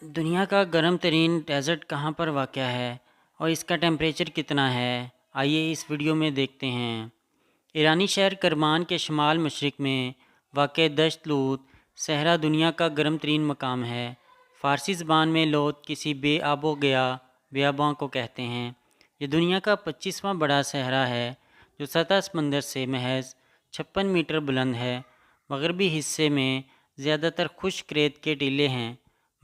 دنیا کا گرم ترین ڈیزرٹ کہاں پر واقع ہے اور اس کا ٹیمپریچر کتنا ہے؟ آئیے اس ویڈیو میں دیکھتے ہیں۔ ایرانی شہر کرمان کے شمال مشرق میں واقع دشت لوت صحرا دنیا کا گرم ترین مقام ہے۔ فارسی زبان میں لوت کسی بے آب و گیا بیاباں کو کہتے ہیں۔ یہ دنیا کا 25واں بڑا صحرا ہے جو سطح سمندر سے محض 56 میٹر بلند ہے۔ مغربی حصے میں زیادہ تر خشک ریت کے ٹیلے ہیں۔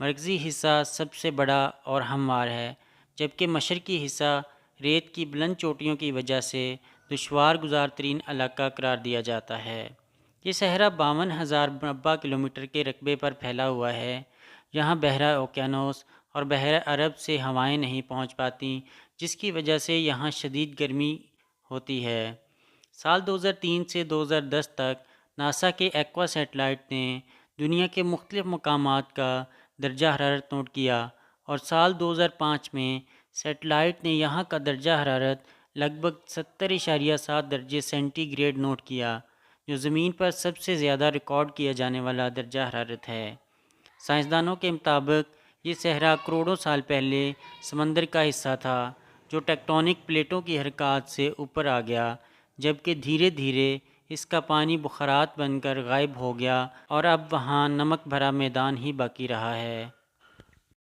مرکزی حصہ سب سے بڑا اور ہموار ہے، جبکہ مشرقی حصہ ریت کی بلند چوٹیوں کی وجہ سے دشوار گزار ترین علاقہ قرار دیا جاتا ہے۔ یہ صحرا 52,000 مربع کلومیٹر کے رقبے پر پھیلا ہوا ہے۔ یہاں بحیرہ اوقیانوس اور بحیرہ عرب سے ہوائیں نہیں پہنچ پاتیں، جس کی وجہ سے یہاں شدید گرمی ہوتی ہے۔ سال 2003 سے 2010 تک ناسا کے ایکوا سیٹلائٹ نے دنیا کے مختلف مقامات کا درجہ حرارت نوٹ کیا، اور سال 2005 میں سیٹلائٹ نے یہاں کا درجہ حرارت لگ بھگ 70.7 درجے سینٹی گریڈ نوٹ کیا، جو زمین پر سب سے زیادہ ریکارڈ کیا جانے والا درجہ حرارت ہے۔ سائنسدانوں کے مطابق یہ صحرا کروڑوں سال پہلے سمندر کا حصہ تھا، جو ٹیکٹونک پلیٹوں کی حرکات سے اوپر آ گیا، جبکہ دھیرے دھیرے اس کا پانی بخارات بن کر غائب ہو گیا اور اب وہاں نمک بھرا میدان ہی باقی رہا ہے۔